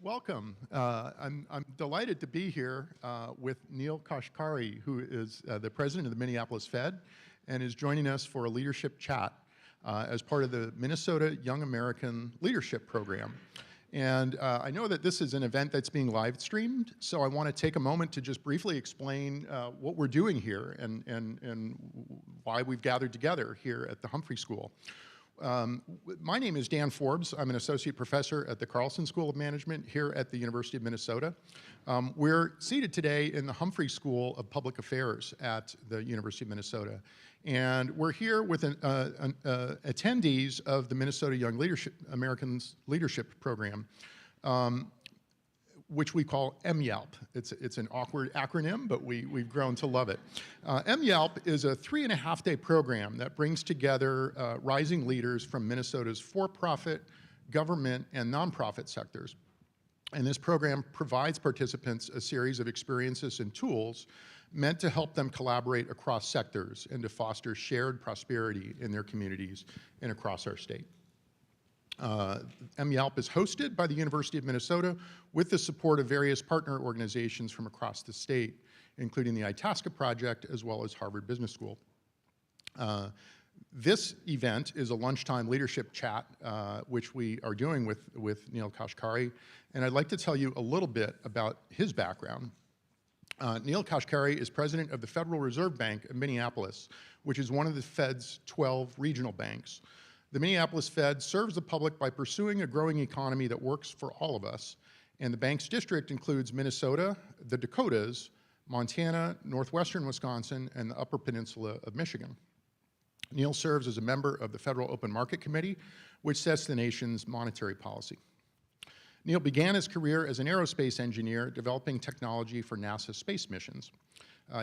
welcome. I'm delighted to be here with Neel Kashkari, who is the president of the Minneapolis Fed and is joining us for a leadership chat as part of the Minnesota Young American Leadership Program. And I know that this is an event that's being live streamed, so I want to take a moment to just briefly explain what we're doing here and why we've gathered together here at the Humphrey School. My name is Dan Forbes. I'm an associate professor at the Carlson School of Management here at the University of Minnesota. We're seated today in the Humphrey School of Public Affairs at the University of Minnesota. And we're here with attendees of the Minnesota Young Americans Leadership Program, which we call MYALP. It's an awkward acronym, but we've grown to love it. MYALP is a 3.5-day program that brings together rising leaders from Minnesota's for-profit, government, and nonprofit sectors. And this program provides participants a series of experiences and tools meant to help them collaborate across sectors and to foster shared prosperity in their communities and across our state. MYALP is hosted by the University of Minnesota with the support of various partner organizations from across the state, including the Itasca Project as well as Harvard Business School. This event is a lunchtime leadership chat, which we are doing with Neel Kashkari, and I'd like to tell you a little bit about his background. Neel Kashkari is president of the Federal Reserve Bank of Minneapolis, which is one of the Fed's 12 regional banks. The Minneapolis Fed serves the public by pursuing a growing economy that works for all of us, and the bank's district includes Minnesota, the Dakotas, Montana, northwestern Wisconsin, and the Upper Peninsula of Michigan. Neel serves as a member of the Federal Open Market Committee, which sets the nation's monetary policy. Neel began his career as an aerospace engineer developing technology for NASA space missions.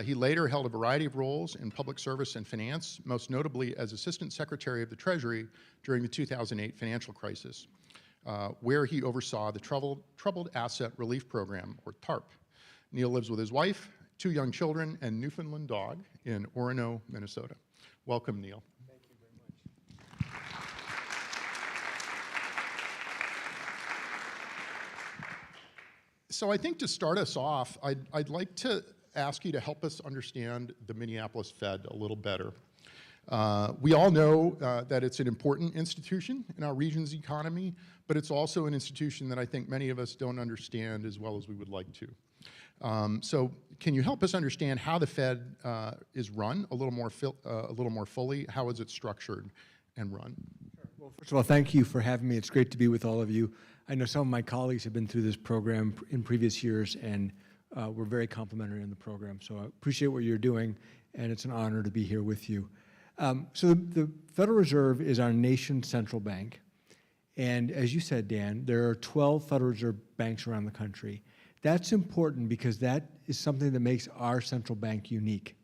He later held a variety of roles in public service and finance, most notably as Assistant Secretary of the Treasury during the 2008 financial crisis, where he oversaw the Troubled Asset Relief Program, or TARP. Neel lives with his wife, 2 young children, and Newfoundland dog in Orono, Minnesota. Welcome, Neel. Thank you very much. So I think to start us off, I'd like to ask you to help us understand the Minneapolis Fed a little better. We all know that it's an important institution in our region's economy, but it's also an institution that I think many of us don't understand as well as we would like to. So can you help us understand how the Fed is run a little more fully? How is it structured and run? Sure. Well, first of all, thank you for having me. It's great to be with all of you. I know some of my colleagues have been through this program in previous years, and we're very complimentary in the program. So I appreciate what you're doing, and it's an honor to be here with you. So the Federal Reserve is our nation's central bank. And as you said, Dan, there are 12 Federal Reserve banks around the country. That's important because that is something that makes our central bank unique.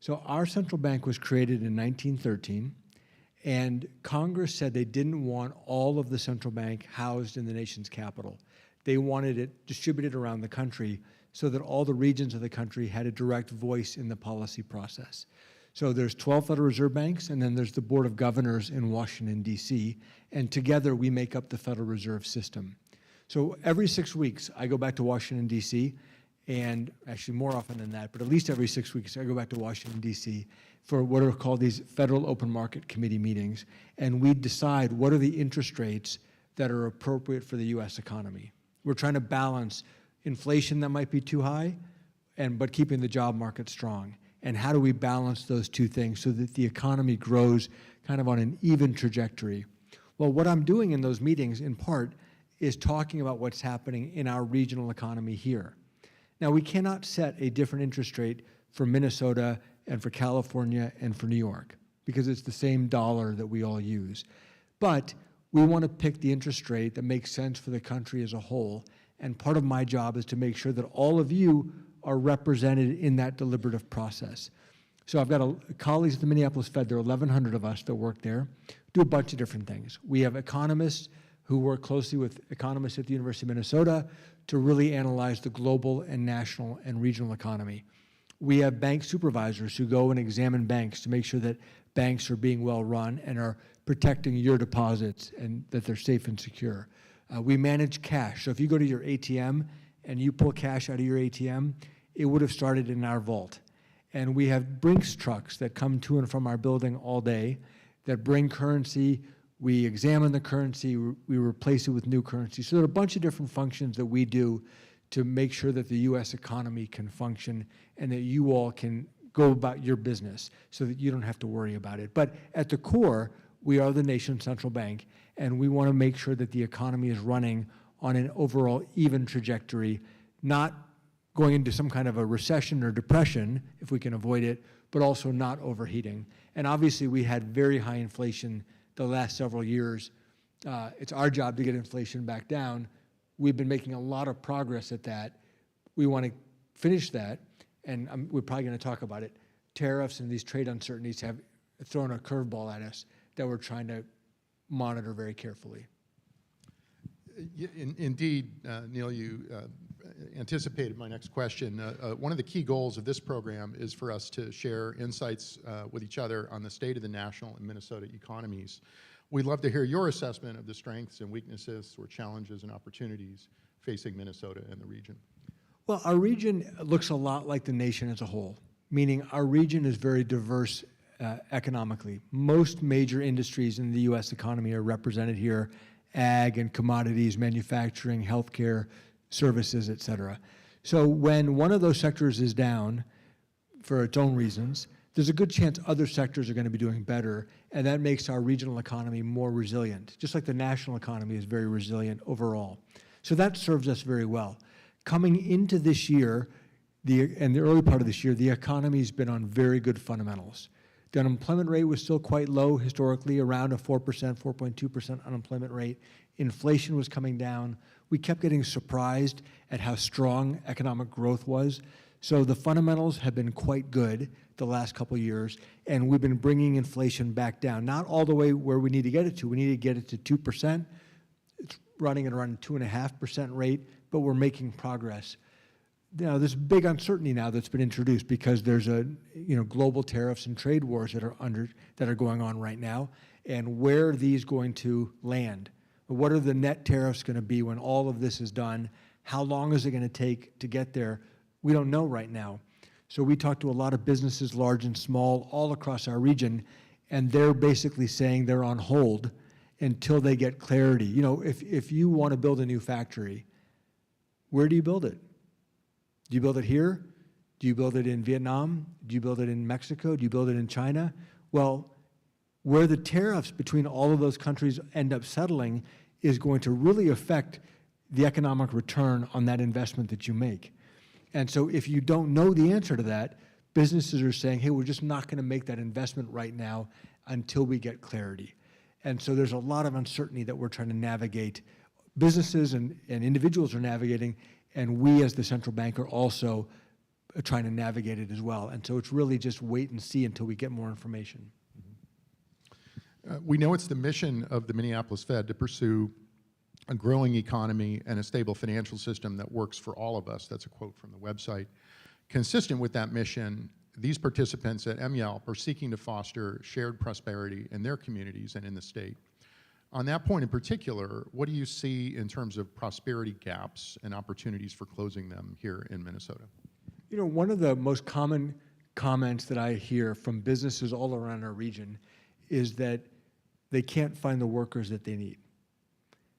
So our central bank was created in 1913, and Congress said they didn't want all of the central bank housed in the nation's capital. They wanted it distributed around the country so that all the regions of the country had a direct voice in the policy process. So there's 12 Federal Reserve banks, and then there's the Board of Governors in Washington, D.C., and together we make up the Federal Reserve System. So every 6 weeks, I go back to Washington, D.C., and actually more often than that, but at least every 6 weeks, I go back to Washington, D.C. for what are called these Federal Open Market Committee meetings, and we decide what are the interest rates that are appropriate for the U.S. economy. We're trying to balance inflation that might be too high, but keeping the job market strong. And how do we balance those two things so that the economy grows kind of on an even trajectory? Well, what I'm doing in those meetings, in part, is talking about what's happening in our regional economy here. Now, we cannot set a different interest rate for Minnesota and for California and for New York because it's the same dollar that we all use. But we want to pick the interest rate that makes sense for the country as a whole. And part of my job is to make sure that all of you are represented in that deliberative process. So I've got colleagues at the Minneapolis Fed, there are 1,100 of us that work there, do a bunch of different things. We have economists who work closely with economists at the University of Minnesota to really analyze the global and national and regional economy. We have bank supervisors who go and examine banks to make sure that banks are being well run and are protecting your deposits and that they're safe and secure. We manage cash. So if you go to your ATM and you pull cash out of your ATM, it would have started in our vault. And we have Brinks trucks that come to and from our building all day that bring currency. We examine the currency, we replace it with new currency. So there are a bunch of different functions that we do to make sure that the US economy can function and that you all can go about your business so that you don't have to worry about it. But at the core, we are the nation's central bank, and we want to make sure that the economy is running on an overall even trajectory, not going into some kind of a recession or depression, if we can avoid it, but also not overheating. And obviously, we had very high inflation the last several years. It's our job to get inflation back down. We've been making a lot of progress at that. We want to finish that, and we're probably going to talk about it. Tariffs and these trade uncertainties have thrown a curveball at us that we're trying to monitor very carefully. Indeed, Neel, you anticipated my next question. One of the key goals of this program is for us to share insights with each other on the state of the national and Minnesota economies. We'd love to hear your assessment of the strengths and weaknesses or challenges and opportunities facing Minnesota and the region. Well, our region looks a lot like the nation as a whole, meaning our region is very diverse economically. Most major industries in the US economy are represented here: ag and commodities, manufacturing, healthcare, services, et cetera. So when one of those sectors is down for its own reasons, there's a good chance other sectors are going to be doing better, and that makes our regional economy more resilient, just like the national economy is very resilient overall. So that serves us very well. Coming into this year, and the early part of this year, the economy's been on very good fundamentals. The unemployment rate was still quite low historically, around a 4%, 4.2% unemployment rate. Inflation was coming down. We kept getting surprised at how strong economic growth was. So the fundamentals have been quite good the last couple of years, and we've been bringing inflation back down. Not all the way where we need to get it to. We need to get it to 2%. It's running at around a 2.5% rate, but we're making progress. Now, there's big uncertainty now that's been introduced because there's global tariffs and trade wars that are going on right now, and where are these going to land? What are the net tariffs going to be when all of this is done? How long is it going to take to get there? We don't know right now. So we talked to a lot of businesses, large and small, all across our region, and they're basically saying they're on hold until they get clarity. You know, if you want to build a new factory, where do you build it? Do you build it here? Do you build it in Vietnam? Do you build it in Mexico? Do you build it in China? Well, where the tariffs between all of those countries end up settling is going to really affect the economic return on that investment that you make. And so if you don't know the answer to that, businesses are saying, hey, we're just not going to make that investment right now until we get clarity. And so there's a lot of uncertainty that we're trying to navigate. Businesses and individuals are navigating, and we as the central bank are also trying to navigate it as well. And so it's really just wait and see until we get more information. We know it's the mission of the Minneapolis Fed to pursue a growing economy and a stable financial system that works for all of us. That's a quote from the website. Consistent with that mission, these participants at MYALP are seeking to foster shared prosperity in their communities and in the state. On that point in particular, what do you see in terms of prosperity gaps and opportunities for closing them here in Minnesota? You know, one of the most common comments that I hear from businesses all around our region is that they can't find the workers that they need.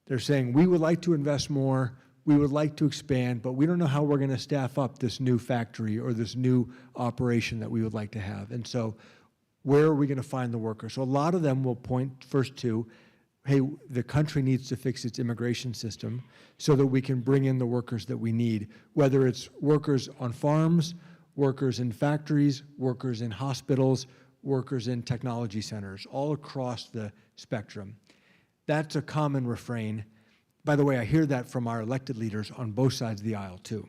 They're saying, we would like to invest more, we would like to expand, but we don't know how we're going to staff up this new factory or this new operation that we would like to have. And so where are we going to find the workers? So a lot of them will point first to, hey, the country needs to fix its immigration system so that we can bring in the workers that we need, whether it's workers on farms, workers in factories, workers in hospitals, workers in technology centers, all across the spectrum. That's a common refrain. By the way, I hear that from our elected leaders on both sides of the aisle too.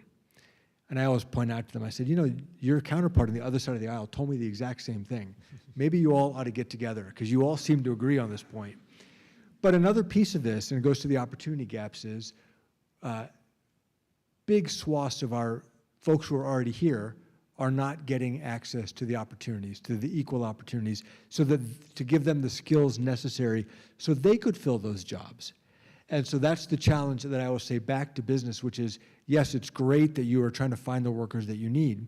And I always point out to them, I said, you know, your counterpart on the other side of the aisle told me the exact same thing. Maybe you all ought to get together because you all seem to agree on this point. But another piece of this, and it goes to the opportunity gaps, is big swaths of our folks who are already here are not getting access to the opportunities, to the equal opportunities, so that to give them the skills necessary so they could fill those jobs. And so that's the challenge that I always say back to business, which is, yes, it's great that you are trying to find the workers that you need,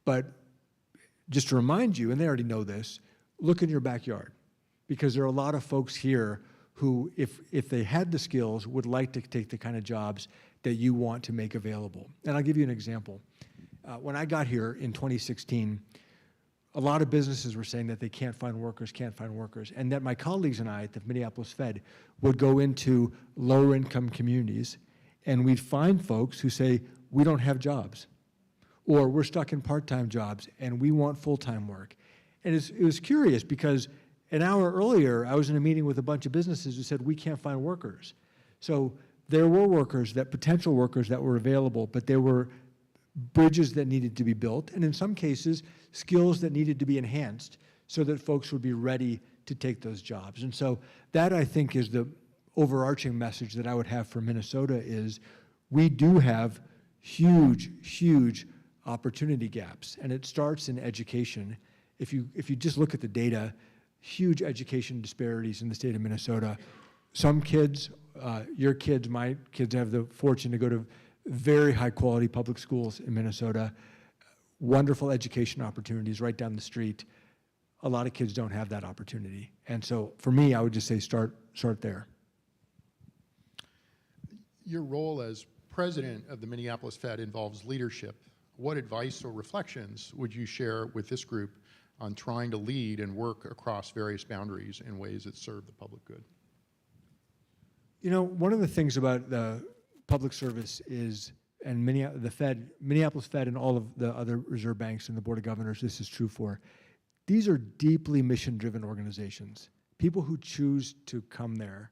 but just to remind you, and they already know this, look in your backyard, because there are a lot of folks here who, if they had the skills, would like to take the kind of jobs that you want to make available. And I'll give you an example. When I got here in 2016, a lot of businesses were saying that they can't find workers, and that my colleagues and I at the Minneapolis Fed would go into lower income communities and we'd find folks who say, we don't have jobs, or we're stuck in part-time jobs and we want full-time work. And it was curious because an hour earlier, I was in a meeting with a bunch of businesses who said, we can't find workers. So there were potential workers that were available, but there were bridges that needed to be built, and in some cases, skills that needed to be enhanced so that folks would be ready to take those jobs. And so that, I think, is the overarching message that I would have for Minnesota is we do have huge, huge opportunity gaps, and it starts in education. If you just look at the data, huge education disparities in the state of Minnesota. Some kids, your kids, my kids have the fortune to go to very high quality public schools in Minnesota, wonderful education opportunities right down the street. A lot of kids don't have that opportunity. And so for me, I would just say start there. Your role as president of the Minneapolis Fed involves leadership. What advice or reflections would you share with this group on trying to lead and work across various boundaries in ways that serve the public good? You know, one of the things about the public service is, and Minneapolis Fed and all of the other reserve banks and the Board of Governors, this is true for, these are deeply mission-driven organizations. People who choose to come there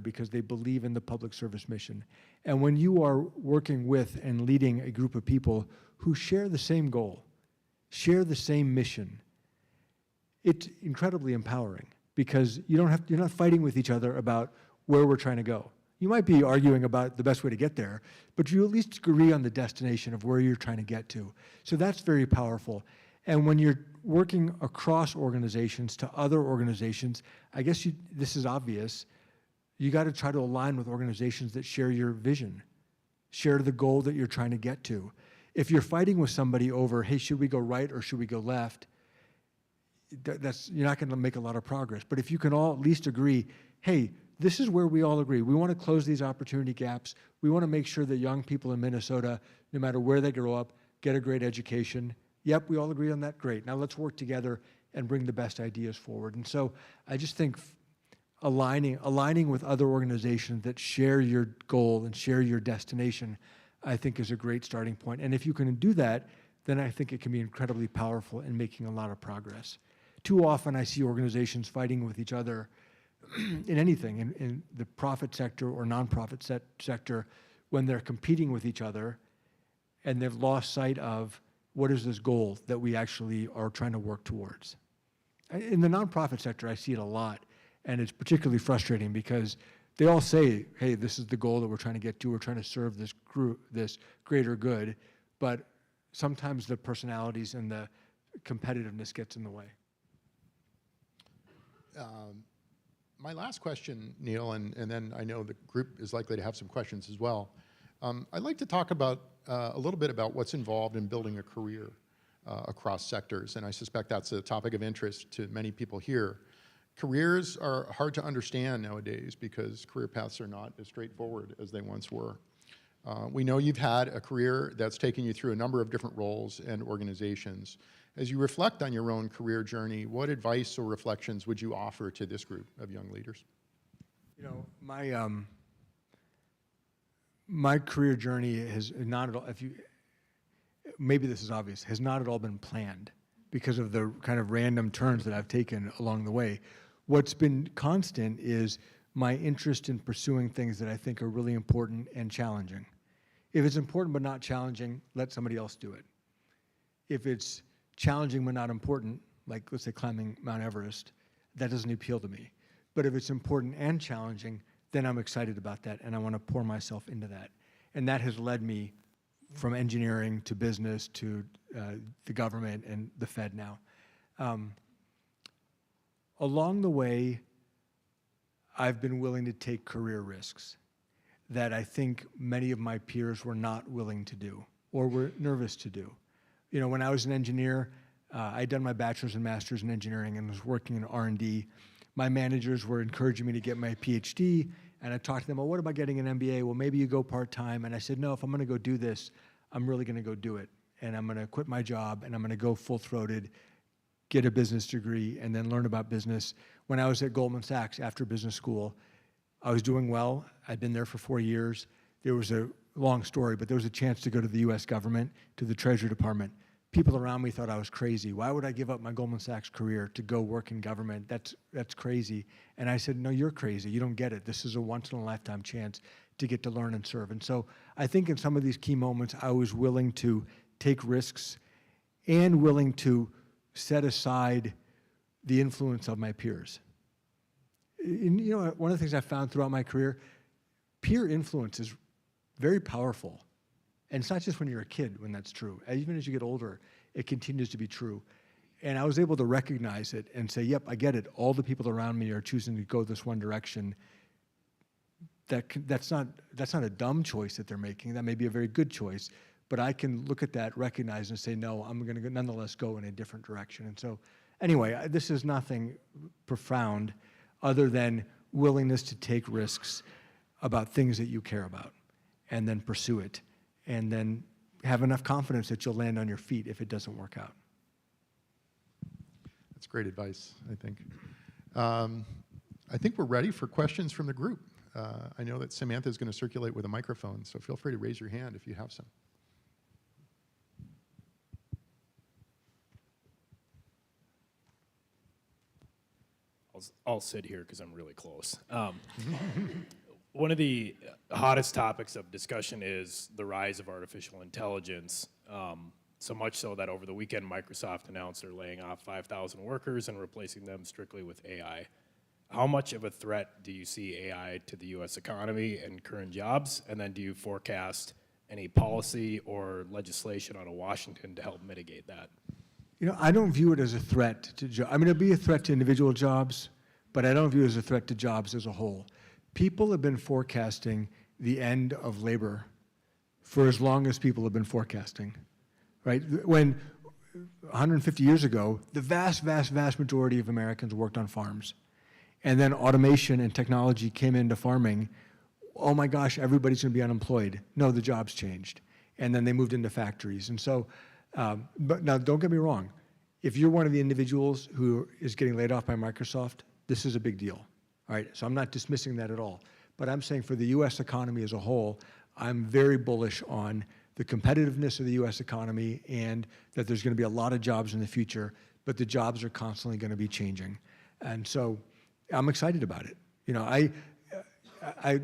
because they believe in the public service mission. And when you are working with and leading a group of people who share the same goal, share the same mission, it's incredibly empowering because you're not fighting with each other about where we're trying to go. You might be arguing about the best way to get there, but you at least agree on the destination of where you're trying to get to. So that's very powerful. And when you're working across organizations to other organizations, I guess this is obvious, you got to try to align with organizations that share your vision, share the goal that you're trying to get to. If you're fighting with somebody over, hey, should we go right or should we go left, you're not going to make a lot of progress. But if you can all at least agree, hey, this is where we all agree. We want to close these opportunity gaps. We want to make sure that young people in Minnesota, no matter where they grow up, get a great education. Yep, we all agree on that. Great. Now let's work together and bring the best ideas forward. And so I just think aligning with other organizations that share your goal and share your destination, I think is a great starting point. And if you can do that, then I think it can be incredibly powerful in making a lot of progress. Too often I see organizations fighting with each other in anything, in the profit sector or nonprofit sector, when they're competing with each other and they've lost sight of what is this goal that we actually are trying to work towards. In the nonprofit sector, I see it a lot, and it's particularly frustrating because they all say, hey, this is the goal that we're trying to get to, we're trying to serve this group, this greater good, but sometimes the personalities and the competitiveness gets in the way. My last question, Neel, and then I know the group is likely to have some questions as well. I'd like to talk about a little bit about what's involved in building a career across sectors, and I suspect that's a topic of interest to many people here. Careers are hard to understand nowadays because career paths are not as straightforward as they once were. We know you've had a career that's taken you through a number of different roles and organizations. As you reflect on your own career journey, what advice or reflections would you offer to this group of young leaders? You know, my career journey has not at all, maybe this is obvious, has not at all been planned because of the kind of random turns that I've taken along the way. What's been constant is my interest in pursuing things that I think are really important and challenging. If it's important but not challenging, let somebody else do it. If it's challenging but not important, like let's say climbing Mount Everest, that doesn't appeal to me. But if it's important and challenging, then I'm excited about that and I want to pour myself into that. And that has led me from engineering to business to the government and the Fed now. Along the way, I've been willing to take career risks that I think many of my peers were not willing to do or were nervous to do. You know, when I was an engineer, I'd done my bachelor's and master's in engineering and was working in R&D. My managers were encouraging me to get my PhD, and I talked to them, well, what about getting an MBA? Well, maybe you go part-time. And I said, no, if I'm gonna go do this, I'm really gonna go do it. And I'm gonna quit my job, and I'm gonna go full-throated, get a business degree, and then learn about business. When I was at Goldman Sachs after business school, I was doing well. I'd been there for 4 years. There was a long story, but there was a chance to go to the US government, to the Treasury Department. People around me thought I was crazy. Why would I give up my Goldman Sachs career to go work in government? That's crazy. And I said, no, you're crazy. You don't get it. This is a once-in-a-lifetime chance to get to learn and serve. And so I think in some of these key moments, I was willing to take risks and willing to set aside the influence of my peers. And, you know, one of the things I found throughout my career, peer influence is very powerful. And it's not just when you're a kid when that's true. Even as you get older, it continues to be true. And I was able to recognize it and say, yep, I get it. All the people around me are choosing to go this one direction. That's not a dumb choice that they're making. That may be a very good choice. But I can look at that, recognize, and say, no, I'm going to nonetheless go in a different direction. And so anyway, this is nothing profound other than willingness to take risks about things that you care about and then pursue it and then have enough confidence that you'll land on your feet if it doesn't work out. That's great advice, I think. I think we're ready for questions from the group. I know that Samantha is going to circulate with a microphone, so feel free to raise your hand if you have some. I'll sit here because I'm really close. One of the hottest topics of discussion is the rise of artificial intelligence, so much so that over the weekend Microsoft announced they're laying off 5,000 workers and replacing them strictly with AI. How much of a threat do you see AI to the US economy and current jobs? And then do you forecast any policy or legislation out of Washington to help mitigate that? You know, I don't view it as a threat to jobs. I mean, it'd be a threat to individual jobs, but I don't view it as a threat to jobs as a whole. People have been forecasting the end of labor for as long as people have been forecasting, right? When 150 years ago, the vast, vast, vast majority of Americans worked on farms. And then automation and technology came into farming. Oh my gosh, everybody's gonna be unemployed. No, the jobs changed. And then they moved into factories. And so, but now don't get me wrong. If you're one of the individuals who is getting laid off by Microsoft, this is a big deal, all right? So I'm not dismissing that at all. But I'm saying for the US economy as a whole, I'm very bullish on the competitiveness of the US economy and that there's gonna be a lot of jobs in the future, but the jobs are constantly gonna be changing. And so I'm excited about it. You know, I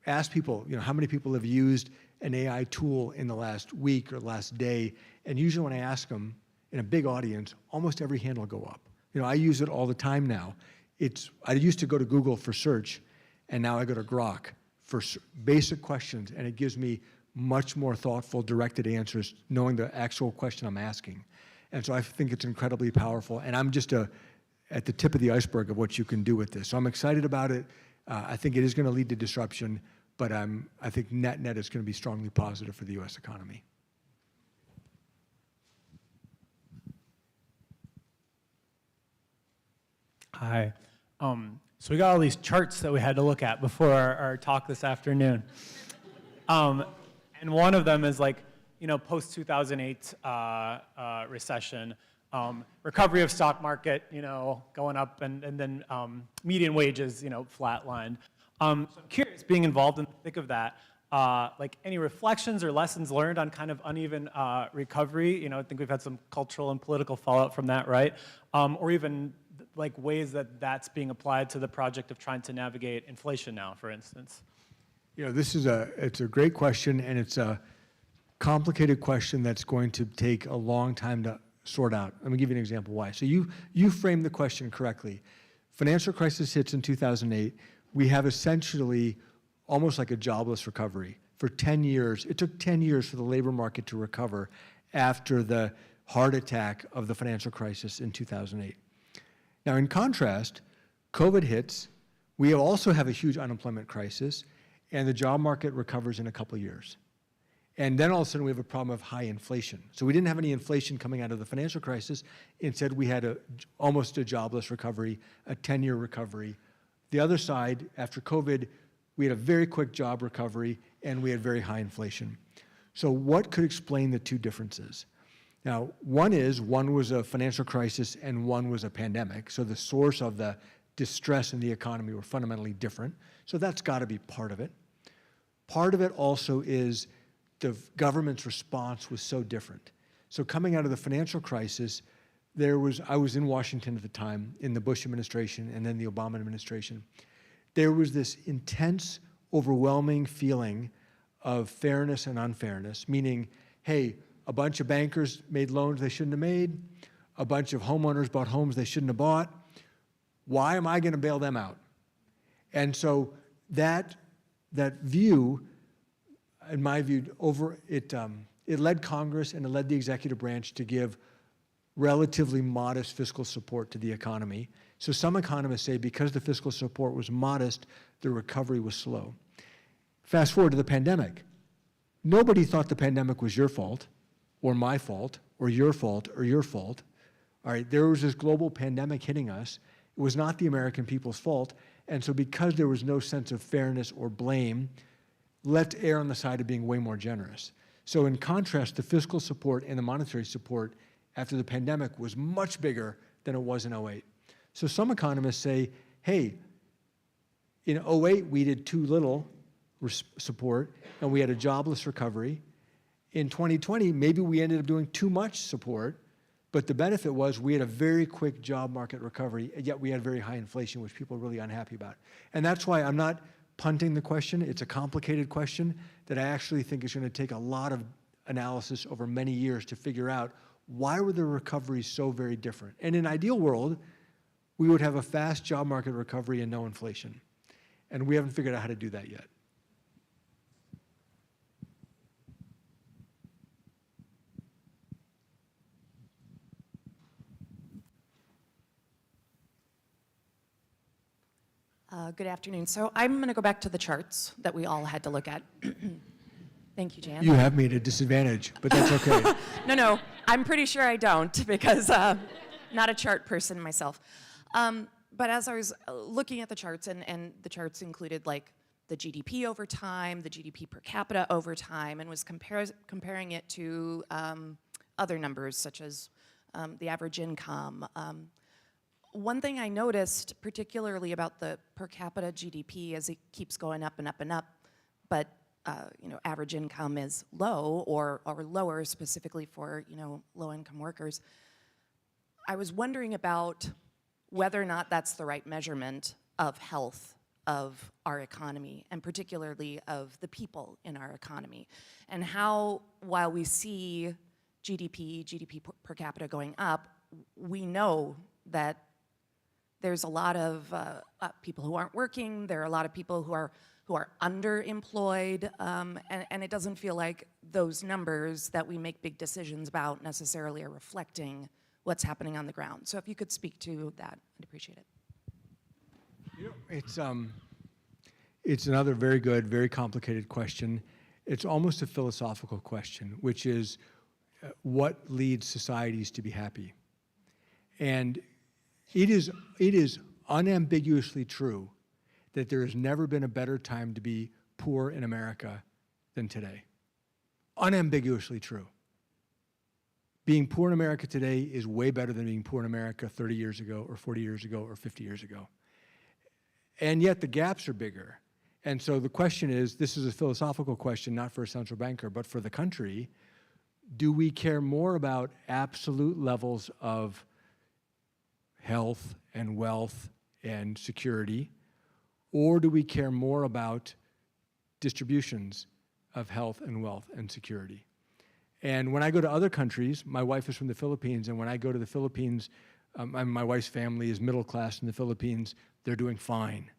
ask people, you know, how many people have used an AI tool in the last week or last day? And usually when I ask them in a big audience, almost every hand will go up. You know, I use it all the time now. I used to go to Google for search, and now I go to Grok for basic questions, and it gives me much more thoughtful, directed answers, knowing the actual question I'm asking. And so I think it's incredibly powerful, and I'm just at the tip of the iceberg of what you can do with this. So I'm excited about it. I think it is going to lead to disruption, but I think net is going to be strongly positive for the US economy. Hi. So we got all these charts that we had to look at before our talk this afternoon. And one of them is like, you know, post-2008 recession, recovery of stock market, you know, going up, and then median wages, you know, flatlined. So I'm curious, being involved in the thick of that, like any reflections or lessons learned on kind of uneven recovery? You know, I think we've had some cultural and political fallout from that, right? Or even like ways that that's being applied to the project of trying to navigate inflation now, for instance. You know, it's a great question, and it's a complicated question that's going to take a long time to sort out. Let me give you an example why. So you framed the question correctly. Financial crisis hits in 2008. We have essentially almost like a jobless recovery. For 10 years, it took 10 years for the labor market to recover after the heart attack of the financial crisis in 2008. Now, in contrast, COVID hits, We also have a huge unemployment crisis, and the job market recovers in a couple years. And then all of a sudden we have a problem of high inflation. So we didn't have any inflation coming out of the financial crisis. Instead, we had almost a jobless recovery, a 10-year recovery. The other side, after COVID, we had a very quick job recovery, and we had very high inflation. So what could explain the two differences? Now, one was a financial crisis and one was a pandemic. So the source of the distress in the economy were fundamentally different. So that's got to be part of it. Part of it also is the government's response was so different. So coming out of the financial crisis, I was in Washington at the time, in the Bush administration and then the Obama administration. There was this intense, overwhelming feeling of fairness and unfairness, meaning, hey, a bunch of bankers made loans they shouldn't have made, a bunch of homeowners bought homes they shouldn't have bought. Why am I going to bail them out? And so that view, in my view, it led Congress and it led the executive branch to give relatively modest fiscal support to the economy. So some economists say because the fiscal support was modest, the recovery was slow. Fast forward to the pandemic. Nobody thought the pandemic was your fault, or my fault, or your fault, or your fault. All right, there was this global pandemic hitting us. It was not the American people's fault. And so because there was no sense of fairness or blame, let's err on the side of being way more generous. So in contrast, the fiscal support and the monetary support after the pandemic was much bigger than it was in '08. So some economists say, hey, in '08 we did too little support and we had a jobless recovery. In 2020, maybe we ended up doing too much support, but the benefit was we had a very quick job market recovery, yet we had very high inflation, which people are really unhappy about. And that's why I'm not punting the question. It's a complicated question that I actually think is going to take a lot of analysis over many years to figure out why were the recoveries so very different. And in an ideal world, we would have a fast job market recovery and no inflation. And we haven't figured out how to do that yet. Good afternoon. So I'm going to go back to the charts that we all had to look at. Thank you, Jan. You have me at a disadvantage, but that's okay. No, I'm pretty sure I don't because not a chart person myself. But as I was looking at the charts, and the charts included like the GDP over time, the GDP per capita over time, and was comparing it to other numbers such as the average income. One thing I noticed, particularly about the per capita GDP, as it keeps going up and up and up, but average income is low or lower, specifically for low-income workers. I was wondering about whether or not that's the right measurement of health of our economy, and particularly of the people in our economy, and how, while we see GDP per capita going up, we know that there's a lot of people who aren't working. There are a lot of people who are underemployed, and it doesn't feel like those numbers that we make big decisions about necessarily are reflecting what's happening on the ground. So if you could speak to that, I'd appreciate it. It's another very good, very complicated question. It's almost a philosophical question, which is what leads societies to be happy? And it is unambiguously true that there has never been a better time to be poor in America than today. Unambiguously true. Being poor in America today is way better than being poor in America 30 years ago or 40 years ago or 50 years ago. And yet the gaps are bigger. And so the question is, this is a philosophical question, not for a central banker, but for the country. Do we care more about absolute levels of health and wealth and security, or do we care more about distributions of health and wealth and security? And when I go to other countries, my wife is from the Philippines, and when I go to the Philippines, my wife's family is middle class in the Philippines, they're doing fine.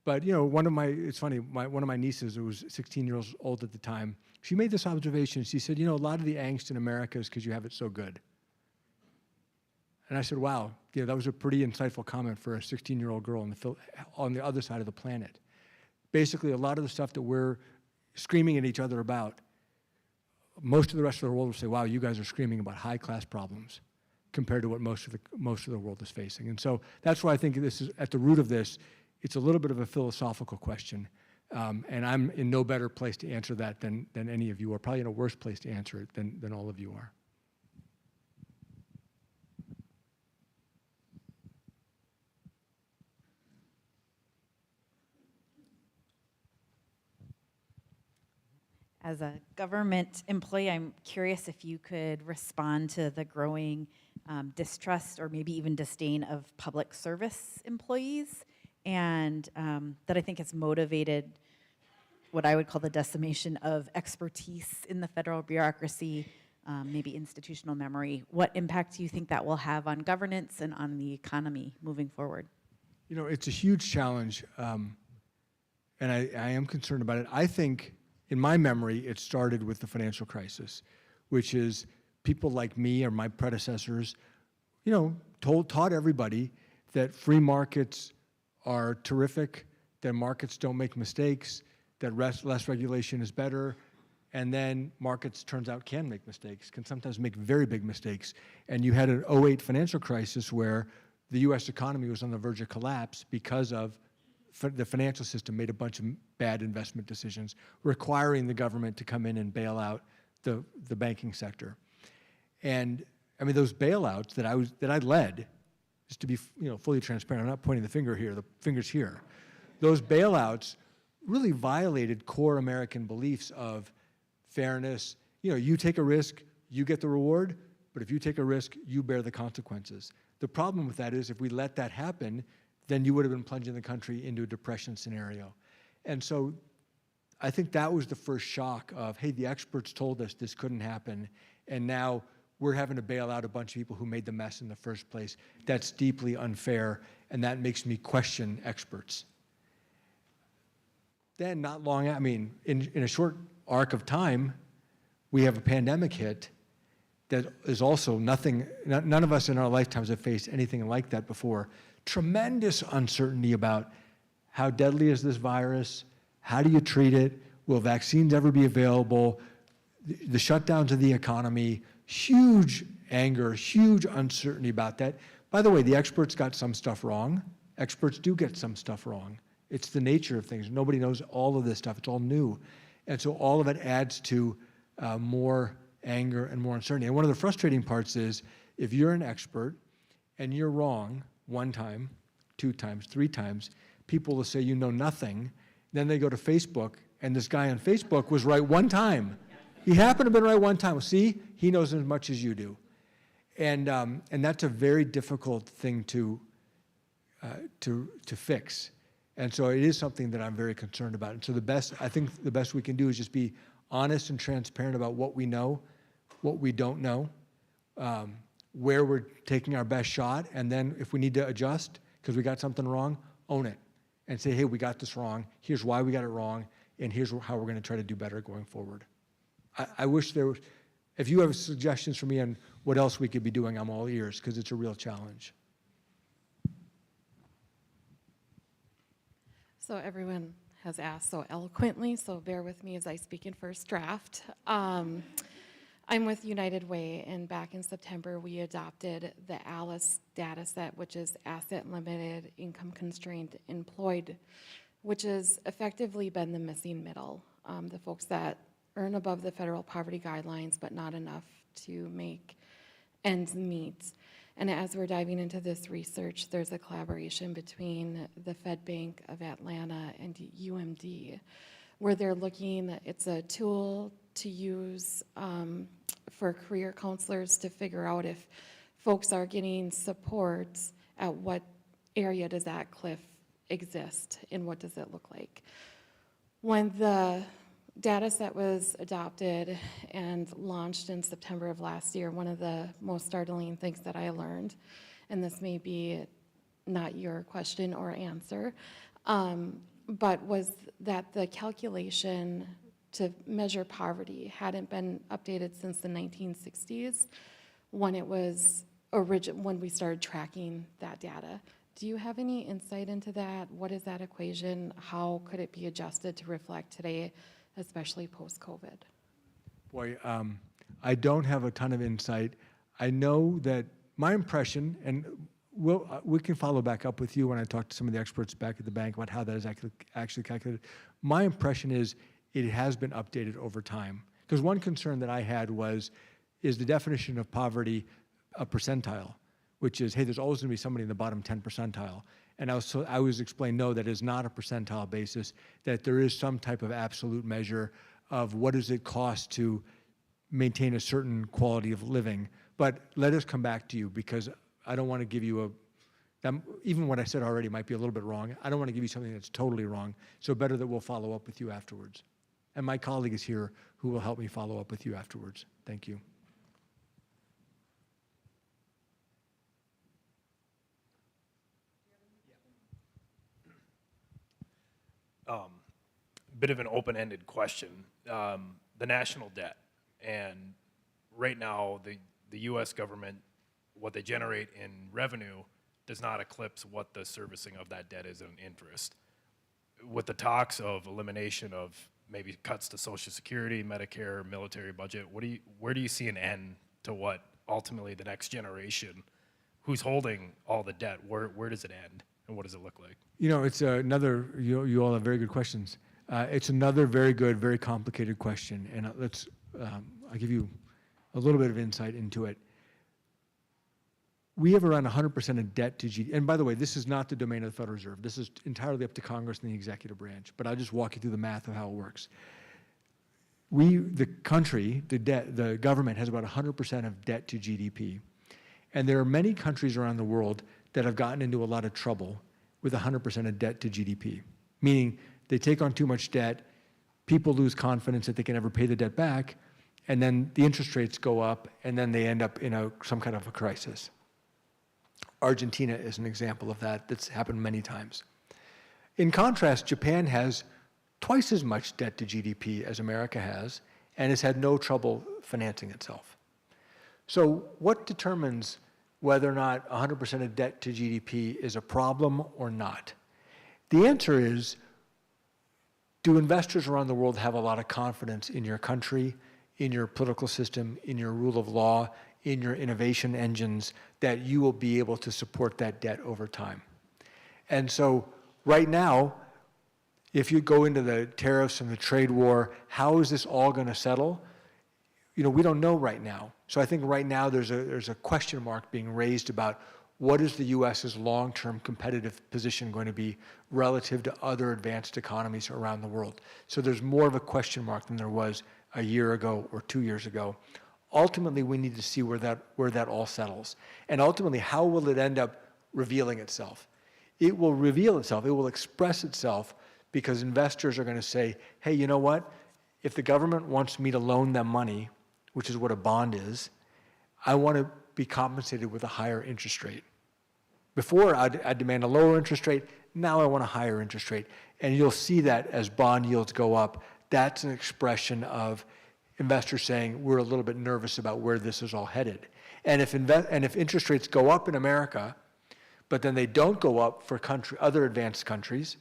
But it's funny, one of my nieces, who was 16 years old at the time, she made this observation. She said, a lot of the angst in America is because you have it so good. And I said, wow, that was a pretty insightful comment for a 16-year-old girl on the other side of the planet. Basically, a lot of the stuff that we're screaming at each other about, most of the rest of the world will say, wow, you guys are screaming about high-class problems compared to what most of the world is facing. And so that's why I think this is, at the root of this, it's a little bit of a philosophical question. And I'm in no better place to answer that than any of you are, probably in a worse place to answer it than all of you are. As a government employee, I'm curious if you could respond to the growing distrust or maybe even disdain of public service employees, and that I think has motivated what I would call the decimation of expertise in the federal bureaucracy, maybe institutional memory. What impact do you think that will have on governance and on the economy moving forward? It's a huge challenge, and I am concerned about it. I think, in my memory, it started with the financial crisis, which is people like me or my predecessors, taught everybody that free markets are terrific, that markets don't make mistakes, that less regulation is better, and then markets, turns out, can make mistakes, can sometimes make very big mistakes. And you had an 2008 financial crisis where the US economy was on the verge of collapse because of the financial system made a bunch of bad investment decisions, requiring the government to come in and bail out the banking sector. And I mean, those bailouts that I led, just to be fully transparent, I'm not pointing the finger here, the finger's here. Those bailouts really violated core American beliefs of fairness. You take a risk, you get the reward, but if you take a risk, you bear the consequences. The problem with that is if we let that happen, then you would have been plunging the country into a depression scenario. And so I think that was the first shock of, hey, the experts told us this couldn't happen, and now we're having to bail out a bunch of people who made the mess in the first place. That's deeply unfair, and that makes me question experts. Then not long, in a short arc of time, we have a pandemic hit that is also none of us in our lifetimes have faced anything like that before. Tremendous uncertainty about how deadly is this virus, how do you treat it, will vaccines ever be available, the shutdowns of the economy, huge anger, huge uncertainty about that. By the way, the experts got some stuff wrong. Experts do get some stuff wrong. It's the nature of things. Nobody knows all of this stuff. It's all new. And so all of it adds to more anger and more uncertainty. And one of the frustrating parts is if you're an expert and you're wrong one time, 2 times, 3 times, people will say you know nothing. Then they go to Facebook, and this guy on Facebook was right one time. He happened to have been right one time. Well, see, he knows as much as you do. And that's a very difficult thing to fix. And so it is something that I'm very concerned about. And so I think the best we can do is just be honest and transparent about what we know, what we don't know, where we're taking our best shot, and then if we need to adjust because we got something wrong, own it and say, hey, we got this wrong, here's why we got it wrong, and here's how we're going to try to do better going forward. I wish there was, if you have suggestions for me on what else we could be doing, I'm all ears, because it's a real challenge. So everyone has asked so eloquently, so bear with me as I speak in first draft. I'm with United Way, and back in September, we adopted the ALICE data set, which is Asset Limited, Income Constrained, Employed, which has effectively been the missing middle, the folks that earn above the federal poverty guidelines, but not enough to make ends meet. And as we're diving into this research, there's a collaboration between the Fed Bank of Atlanta and UMD, where they're looking, it's a tool to use for career counselors to figure out if folks are getting support, at what area does that cliff exist and what does it look like. When the data set was adopted and launched in September of last year, one of the most startling things that I learned, and this may be not your question or answer, but was that the calculation to measure poverty hadn't been updated since the 1960s, when it was when we started tracking that data. Do you have any insight into that? What is that equation? How could it be adjusted to reflect today, especially post-COVID? Boy, I don't have a ton of insight. I know that my impression, and we can follow back up with you when I talk to some of the experts back at the bank about how that is actually calculated. My impression is it has been updated over time. Because one concern that I had was, is the definition of poverty a percentile, which is, hey, there's always going to be somebody in the bottom 10 percentile. And I was explained, no, that is not a percentile basis, that there is some type of absolute measure of what does it cost to maintain a certain quality of living. But let us come back to you, because I don't want to give you even what I said already might be a little bit wrong. I don't want to give you something that's totally wrong. So better that we'll follow up with you afterwards. And my colleague is here who will help me follow up with you afterwards. Thank you. Bit of an open-ended question. The national debt, and right now the U.S. government, what they generate in revenue does not eclipse what the servicing of that debt is in interest. With the talks of elimination of maybe cuts to Social Security, Medicare, military budget, where do you see an end to what ultimately the next generation, who's holding all the debt, where does it end, and what does it look like? You know, it's another, you all have very good questions. It's another very good, very complicated question, and I'll give you a little bit of insight into it. We have around 100% of debt to GDP, and by the way, this is not the domain of the Federal Reserve. This is entirely up to Congress and the executive branch, but I'll just walk you through the math of how it works. The country, the government has about 100% of debt to GDP, and there are many countries around the world that have gotten into a lot of trouble with 100% of debt to GDP, meaning they take on too much debt, people lose confidence that they can ever pay the debt back, and then the interest rates go up, and then they end up in some kind of a crisis. Argentina is an example of that. That's happened many times. In contrast, Japan has twice as much debt to GDP as America has, and has had no trouble financing itself. So what determines whether or not 100% of debt to GDP is a problem or not? The answer is, do investors around the world have a lot of confidence in your country, in your political system, in your rule of law, in your innovation engines, that you will be able to support that debt over time? And so right now, if you go into the tariffs and the trade war, how is this all going to settle? You know, we don't know right now. So I think right now there's a question mark being raised about what is the U.S.'s long-term competitive position going to be relative to other advanced economies around the world. So there's more of a question mark than there was a year ago or 2 years ago. Ultimately, we need to see where that all settles. And ultimately, how will it end up revealing itself? It will reveal itself, it will express itself, because investors are going to say, hey, you know what? If the government wants me to loan them money, which is what a bond is, I want to be compensated with a higher interest rate. Before, I'd demand a lower interest rate. Now I want a higher interest rate. And you'll see that as bond yields go up. That's an expression of investors saying, we're a little bit nervous about where this is all headed. And if interest rates go up in America, but then they don't go up for other advanced countries,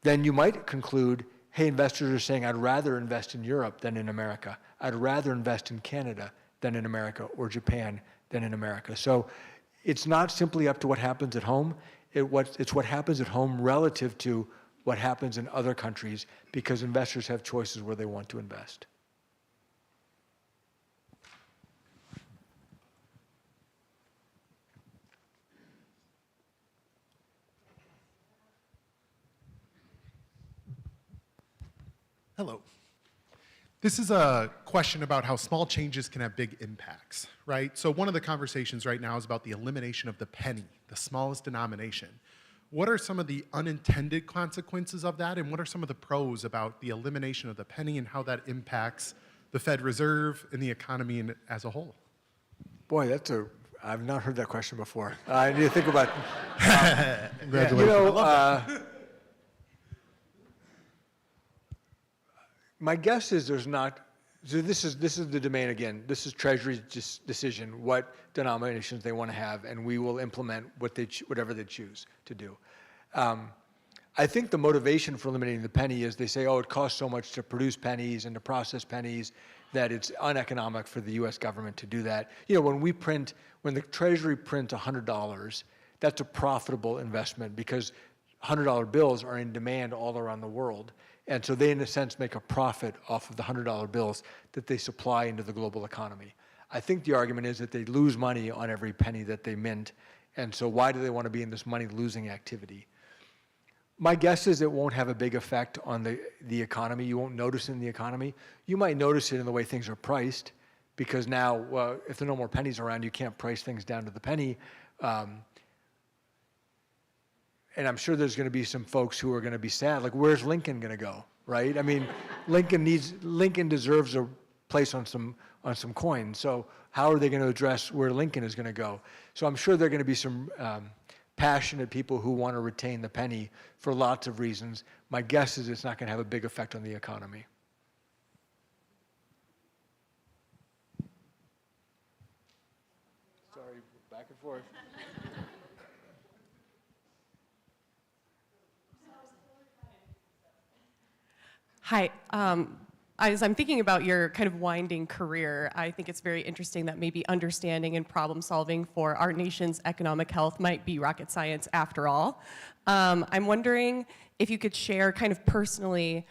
then you might conclude, hey, investors are saying, I'd rather invest in Europe than in America. I'd rather invest in Canada than in America, or Japan than in America. So it's not simply up to what happens at home. It's what happens at home relative to what happens in other countries, because investors have choices where they want to invest. Hello. This is a question about how small changes can have big impacts, right? So one of the conversations right now is about the elimination of the penny, the smallest denomination. What are some of the unintended consequences of that, and what are some of the pros about the elimination of the penny and how that impacts the Fed Reserve and the economy as a whole? Boy, I've not heard that question before. I need to think about Congratulations. You know, my guess is there's not So this is the domain again. This is Treasury's decision what denominations they want to have, and we will implement whatever they choose to do. I think the motivation for eliminating the penny is they say, oh, it costs so much to produce pennies and to process pennies that it's uneconomic for the U.S. government to do that. You know, when the Treasury prints $100, that's a profitable investment because $100 bills are in demand all around the world. And so they, in a sense, make a profit off of the $100 bills that they supply into the global economy. I think the argument is that they lose money on every penny that they mint. And so why do they want to be in this money-losing activity? My guess is it won't have a big effect on the economy. You won't notice it in the economy. You might notice it in the way things are priced, because now, if there are no more pennies around, you can't price things down to the penny. And I'm sure there's going to be some folks who are going to be sad, like, where's Lincoln going to go, right? I mean, Lincoln deserves a place on some coins. So how are they going to address where Lincoln is going to go? So I'm sure there are going to be some passionate people who want to retain the penny for lots of reasons. My guess is it's not going to have a big effect on the economy. Sorry, back and forth. Hi. As I'm thinking about your kind of winding career, I think it's very interesting that maybe understanding and problem solving for our nation's economic health might be rocket science after all. I'm wondering if you could share kind of personally,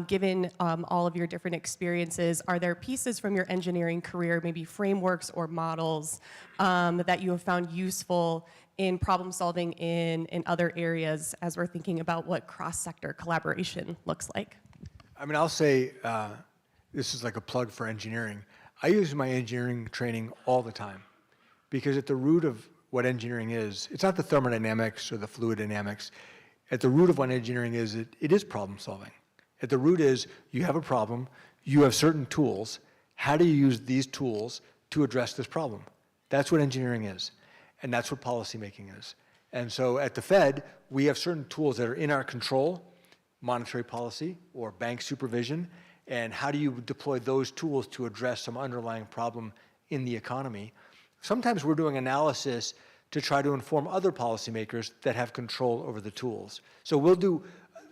given all of your different experiences, are there pieces from your engineering career, maybe frameworks or models, that you have found useful in problem solving in other areas as we're thinking about what cross-sector collaboration looks like? I mean, I'll say, this is like a plug for engineering. I use my engineering training all the time because at the root of what engineering is, it's not the thermodynamics or the fluid dynamics. At the root of what engineering is, it is problem solving. At the root is you have a problem, you have certain tools. How do you use these tools to address this problem? That's what engineering is, and that's what policymaking is. And so at the Fed, we have certain tools that are in our control, monetary policy or bank supervision, and how do you deploy those tools to address some underlying problem in the economy. Sometimes we're doing analysis to try to inform other policymakers that have control over the tools. So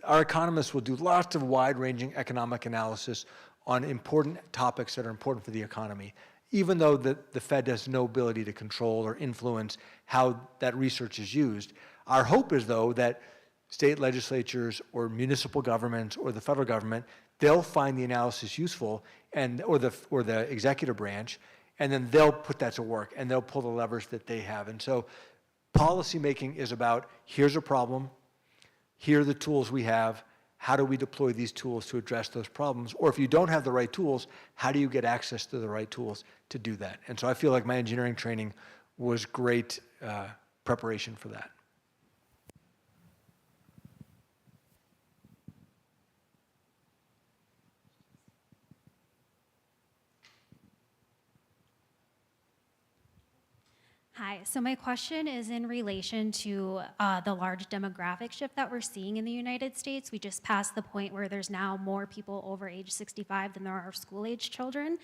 our economists will do lots of wide-ranging economic analysis on important topics that are important for the economy, even though the Fed has no ability to control or influence how that research is used. Our hope is, though, that state legislatures or municipal governments or the federal government, they'll find the analysis useful, or the executive branch, and then they'll put that to work and they'll pull the levers that they have. And so policymaking is about, here's a problem, here are the tools we have, how do we deploy these tools to address those problems? Or if you don't have the right tools, how do you get access to the right tools to do that? And so I feel like my engineering training was great preparation for that. Hi, so my question is in relation to the large demographic shift that we're seeing in the United States. We just passed the point where there's now more people over age 65 than there are school-age children.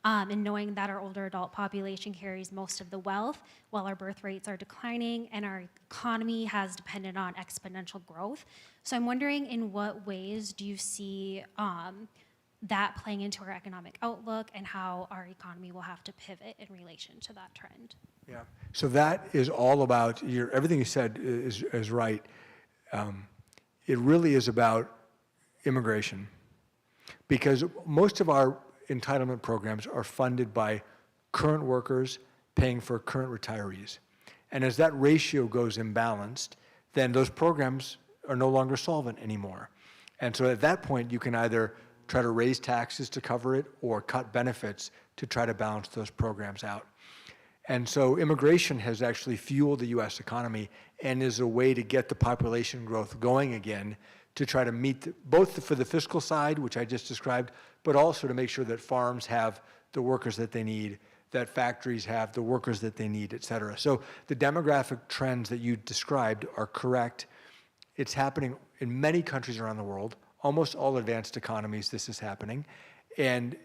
And knowing that our older adult population carries most of the wealth, while our birth rates are declining and our economy has depended on exponential growth. So I'm wondering, in what ways do you see that playing into our economic outlook and how our economy will have to pivot in relation to that trend? Yeah, so that is all about, everything you said is right. It really is about immigration, because most of our entitlement programs are funded by current workers paying for current retirees. And as that ratio goes imbalanced, then those programs are no longer solvent anymore. And so at that point, you can either try to raise taxes to cover it or cut benefits to try to balance those programs out. And so immigration has actually fueled the US economy and is a way to get the population growth going again, to try to meet both for the fiscal side, which I just described, but also to make sure that farms have the workers that they need, that factories have the workers that they need, et cetera. So the demographic trends that you described are correct. It's happening in many countries around the world. Almost all advanced economies, this is happening. And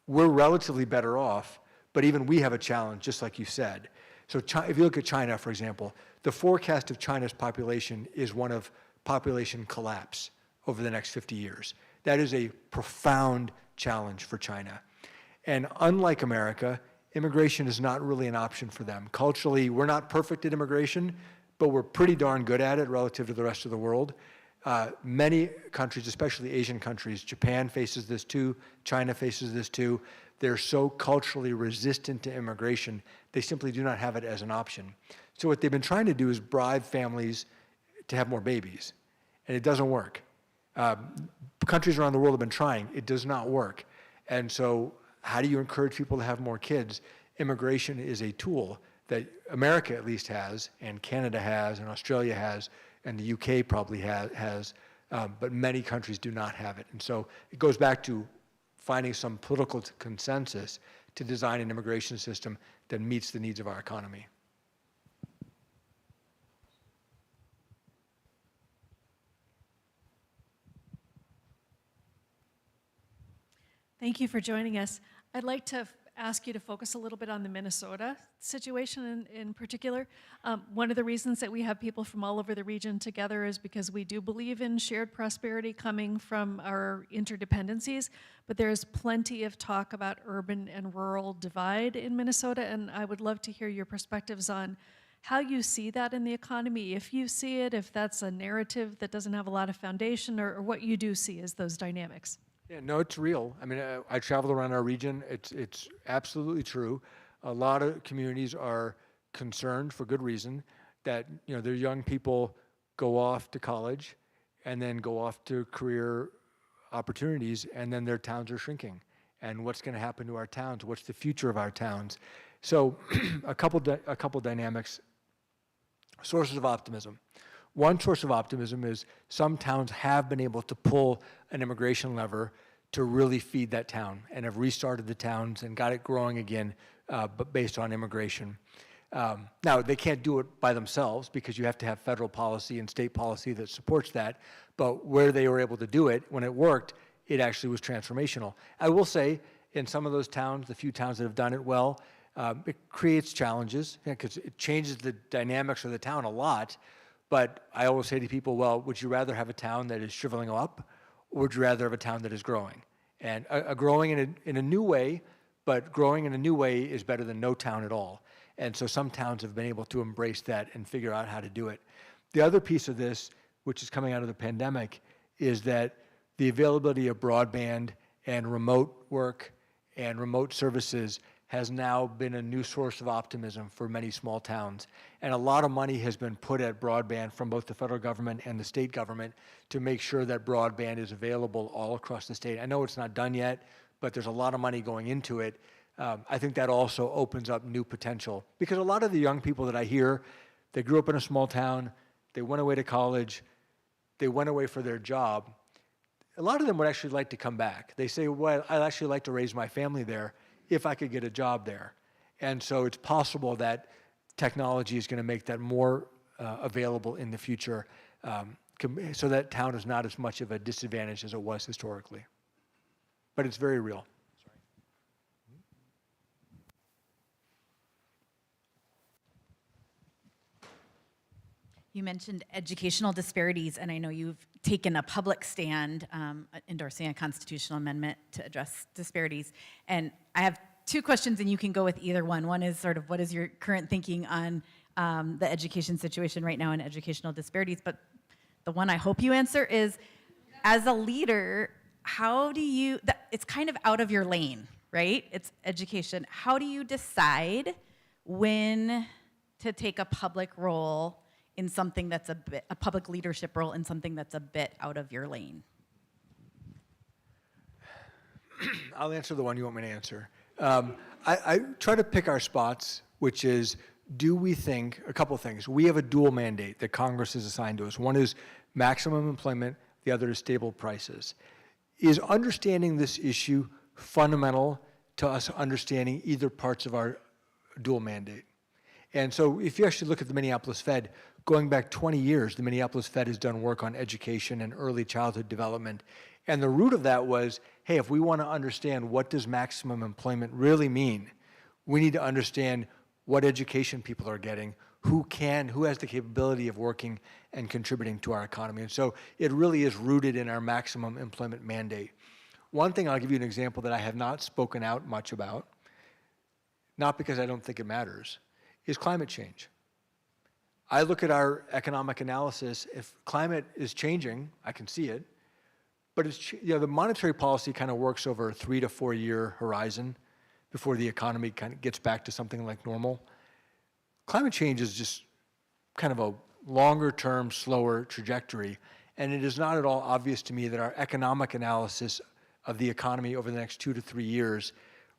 we're relatively better off, but even we have a challenge, just like you said. So if you look at China, for example, the forecast of China's population is one of population collapse over the next 50 years. That is a profound challenge for China. And unlike America, immigration is not really an option for them. Culturally, we're not perfect at immigration, but we're pretty darn good at it relative to the rest of the world. Many countries, especially Asian countries, Japan faces this too, China faces this too. They're so culturally resistant to immigration, they simply do not have it as an option. So what they've been trying to do is bribe families to have more babies, and it doesn't work. Countries around the world have been trying, it does not work. And so how do you encourage people to have more kids? Immigration is a tool that America at least has, and Canada has, and Australia has, and the UK probably has, but many countries do not have it. And so it goes back to finding some political consensus to design an immigration system that meets the needs of our economy. Thank you for joining us. I'd like to ask you to focus a little bit on the Minnesota situation in particular. One of the reasons that we have people from all over the region together is because we do believe in shared prosperity coming from our interdependencies, but there's plenty of talk about urban and rural divide in Minnesota, and I would love to hear your perspectives on how you see that in the economy, if you see it, if that's a narrative that doesn't have a lot of foundation, or what you do see as those dynamics. Yeah, no, it's real. I mean, I travel around our region. It's absolutely true. A lot of communities are concerned, for good reason, that their young people go off to college and then go off to career opportunities, and then their towns are shrinking. And what's going to happen to our towns? What's the future of our towns? So, a couple dynamics. Sources of optimism. One source of optimism is some towns have been able to pull an immigration lever to really feed that town and have restarted the towns and got it growing again, but based on immigration. Now, they can't do it by themselves because you have to have federal policy and state policy that supports that, but where they were able to do it, when it worked, it actually was transformational. I will say, in some of those towns, the few towns that have done it well, it creates challenges because it changes the dynamics of the town a lot. But I always say to people, well, would you rather have a town that is shriveling up, or would you rather have a town that is growing? And growing in a new way, but growing in a new way is better than no town at all. And so some towns have been able to embrace that and figure out how to do it. The other piece of this, which is coming out of the pandemic, is that the availability of broadband and remote work and remote services has now been a new source of optimism for many small towns. And a lot of money has been put at broadband from both the federal government and the state government to make sure that broadband is available all across the state. I know it's not done yet, but there's a lot of money going into it. I think that also opens up new potential. Because a lot of the young people that I hear, they grew up in a small town, they went away to college, they went away for their job. A lot of them would actually like to come back. They say, well, I'd actually like to raise my family there if I could get a job there. And so it's possible that technology is going to make that more available in the future, so that town is not as much of a disadvantage as it was historically. But it's very real. You mentioned educational disparities, and I know you've taken a public stand endorsing a constitutional amendment to address disparities. And I have two questions, and you can go with either one. One is sort of what is your current thinking on the education situation right now and educational disparities? But the one I hope you answer is, as a leader, how do you, it's kind of out of your lane, right? It's education. How do you decide when to take a public role in something that's a public leadership role in something that's a bit out of your lane? I'll answer the one you want me to answer. I try to pick our spots, which is, do we think, a couple things. We have a dual mandate that Congress has assigned to us. One is maximum employment, the other is stable prices. Is understanding this issue fundamental to us understanding either parts of our dual mandate? And so if you actually look at the Minneapolis Fed, going back 20 years, the Minneapolis Fed has done work on education and early childhood development. And the root of that was, hey, if we want to understand what does maximum employment really mean, we need to understand what education people are getting, who has the capability of working and contributing to our economy. And so it really is rooted in our maximum employment mandate. One thing, I'll give you an example that I have not spoken out much about, not because I don't think it matters, is climate change. I look at our economic analysis. If climate is changing, I can see it, but the monetary policy kind of works over a 3 to 4 year horizon before the economy kind of gets back to something like normal. Climate change is just kind of a longer term, slower trajectory, and it is not at all obvious to me that our economic analysis of the economy over the next 2 to 3 years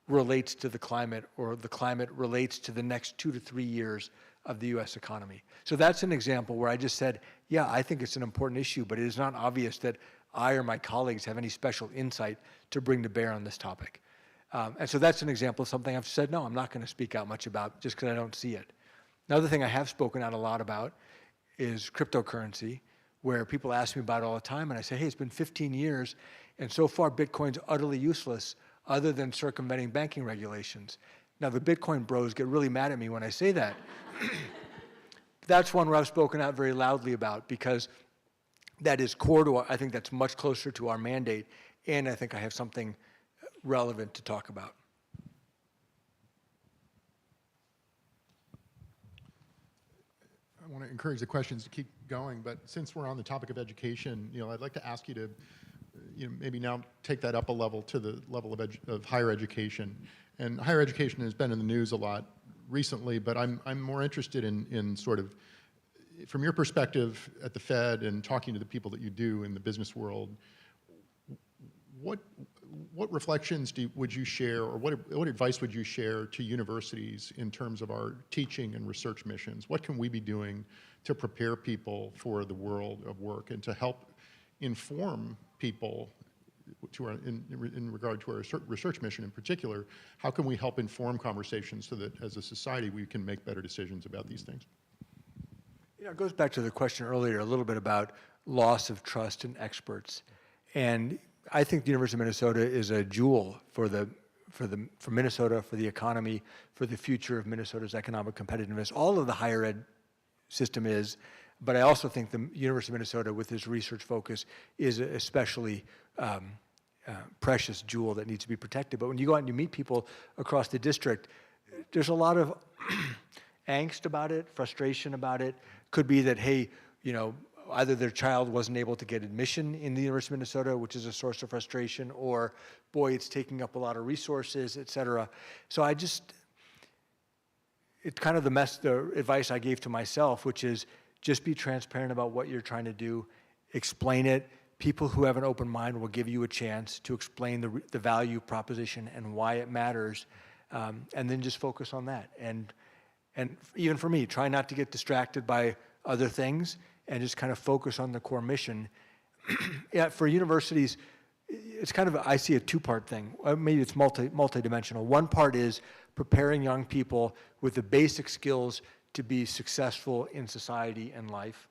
relates to the climate, or the climate relates to the next 2 to 3 years of the US economy. So that's an example where I just said, yeah, I think it's an important issue, but it is not obvious that I or my colleagues have any special insight to bring to bear on this topic. And so that's an example of something I've said, no, I'm not going to speak out much about just because I don't see it. Another thing I have spoken out a lot about is cryptocurrency, where people ask me about it all the time, and I say, hey, it's been 15 years, and so far Bitcoin's utterly useless other than circumventing banking regulations. Now, the Bitcoin bros get really mad at me when I say that. That's one where I've spoken out very loudly about, because that is core to I think that's much closer to our mandate, and I think I have something relevant to talk about. I want to encourage the questions to keep going, but since we're on the topic of education, I'd like to ask you to, maybe now take that up a level to the level of higher education. And higher education has been in the news a lot recently, but I'm more interested in sort of, from your perspective at the Fed and talking to the people that you do in the business world, what reflections would you share, or what advice would you share to universities in terms of our teaching and research missions? What can we be doing to prepare people for the world of work and to help inform people in regard to our research mission in particular? How can we help inform conversations so that as a society we can make better decisions about these things? It goes back to the question earlier a little bit about loss of trust in experts. And I think the University of Minnesota is a jewel for Minnesota, for the economy, for the future of Minnesota's economic competitiveness. All of the higher ed system is, but I also think the University of Minnesota, with its research focus, is an especially precious jewel that needs to be protected. But when you go out and you meet people across the district, there's a lot of angst about it, frustration about it. Could be that, hey, either their child wasn't able to get admission in the University of Minnesota, which is a source of frustration, or, boy, it's taking up a lot of resources, et cetera. So it's kind of the advice I gave to myself, which is just be transparent about what you're trying to do, explain it. People who have an open mind will give you a chance to explain the value proposition and why it matters, and then just focus on that. And even for me, try not to get distracted by other things, and just kind of focus on the core mission. Yeah, for universities, it's kind of, I see a two-part thing. Maybe it's multi-dimensional. One part is preparing young people with the basic skills to be successful in society and life.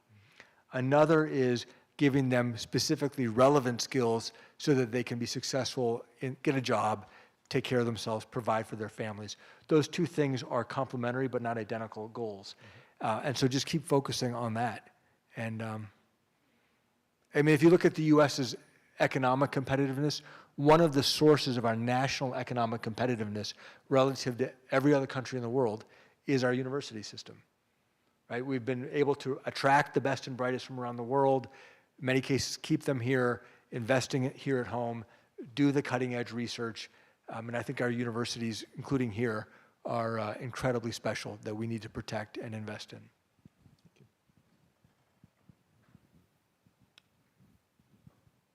Another is giving them specifically relevant skills so that they can be successful, get a job, take care of themselves, provide for their families. Those two things are complementary but not identical goals. And so just keep focusing on that. And if you look at the U.S.'s economic competitiveness, one of the sources of our national economic competitiveness relative to every other country in the world is our university system, right? We've been able to attract the best and brightest from around the world, in many cases keep them here, investing here at home, do the cutting edge research. And I think our universities, including here, are incredibly special that we need to protect and invest in.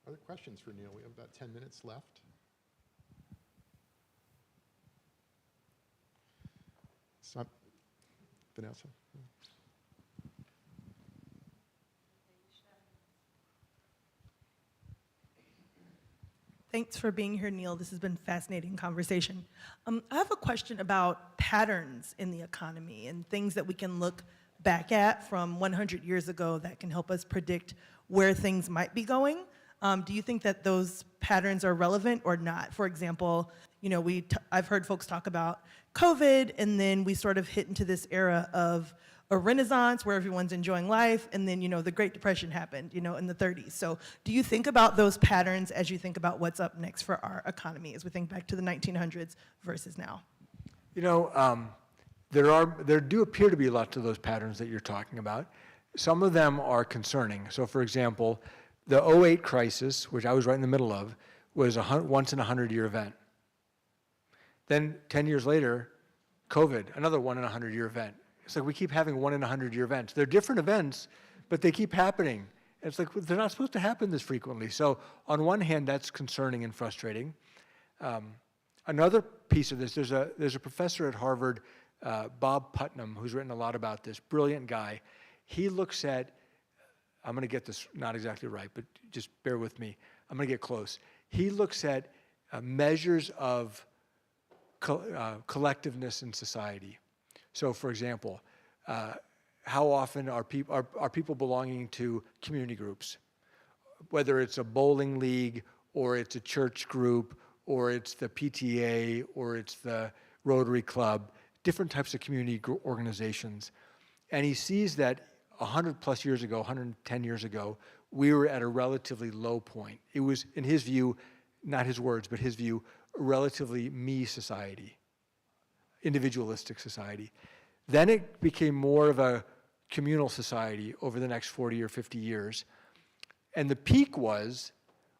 Other questions for Neel? We have about 10 minutes left. It's not Vanessa. Thanks for being here, Neel. This has been a fascinating conversation. I have a question about patterns in the economy and things that we can look back at from 100 years ago that can help us predict where things might be going. Do you think that those patterns are relevant or not? For example, you know, I've heard folks talk about COVID, and then we sort of hit into this era of a renaissance where everyone's enjoying life, and then, you know, the Great Depression happened, you know, in the 30s. So do you think about those patterns as you think about what's up next for our economy as we think back to the 1900s versus now? You know, there do appear to be lots of those patterns that you're talking about. Some of them are concerning. So for example, the '08 crisis, which I was right in the middle of, was a once in a 100-year event. Then 10 years later, COVID, another 1 in a 100-year event. It's like we keep having 1 in a 100-year events. They're different events, but they keep happening. It's like they're not supposed to happen this frequently. So on one hand, that's concerning and frustrating. Another piece of this, there's a professor at Harvard, Bob Putnam, who's written a lot about this, brilliant guy. He looks at, I'm going to get this not exactly right, but just bear with me. I'm going to get close. He looks at measures of collectiveness in society. So for example, how often are people belonging to community groups? Whether it's a bowling league, or it's a church group, or it's the PTA, or it's the Rotary Club, different types of community organizations. And he sees that 100 plus years ago, 110 years ago, we were at a relatively low point. It was, in his view, not his words, but his view, a relatively me society, individualistic society. Then it became more of a communal society over the next 40 or 50 years. And the peak was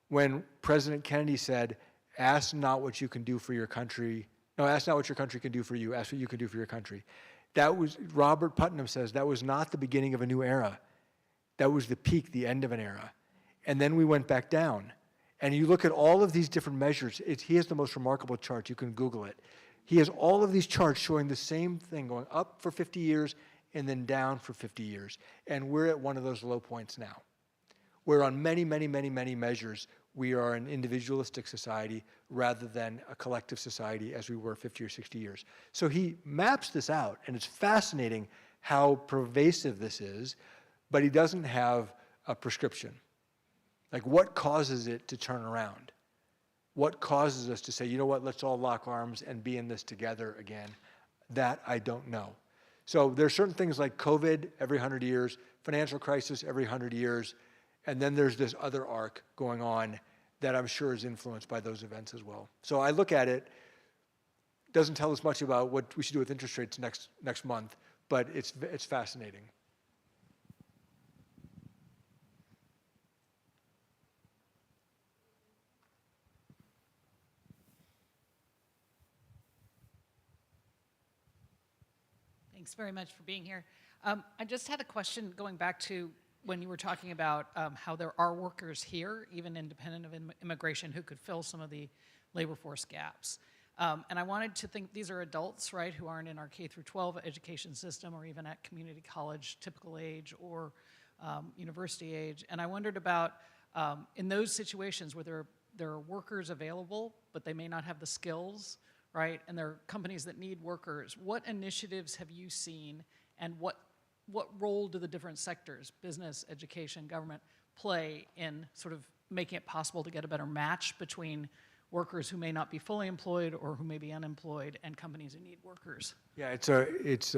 when President Kennedy said, ask not what you can do for your country. No, ask not what your country can do for you. Ask what you can do for your country. That was, Robert Putnam says, that was not the beginning of a new era. That was the peak, the end of an era. And then we went back down. And you look at all of these different measures. He has the most remarkable chart. You can Google it. He has all of these charts showing the same thing, going up for 50 years and then down for 50 years. And we're at one of those low points now, where on many, many, many, many measures, we are an individualistic society rather than a collective society as we were 50 or 60 years. So he maps this out, and it's fascinating how pervasive this is, but he doesn't have a prescription. Like, what causes it to turn around? What causes us to say, you know what, let's all lock arms and be in this together again? That I don't know. So there are certain things like COVID every 100 years, financial crisis every 100 years, and then there's this other arc going on that I'm sure is influenced by those events as well. So I look at it, doesn't tell us much about what we should do with interest rates next month, but it's fascinating. Thanks very much for being here. I just had a question going back to when you were talking about how there are workers here, even independent of immigration, who could fill some of the labor force gaps. And I wanted to think, these are adults, right, who aren't in our K through 12 education system or even at community college typical age or university age. And I wondered about, in those situations where there are workers available, but they may not have the skills, right, and there are companies that need workers, what initiatives have you seen, and what role do the different sectors, business, education, government, play in sort of making it possible to get a better match between workers who may not be fully employed or who may be unemployed and companies who need workers? Yeah, it's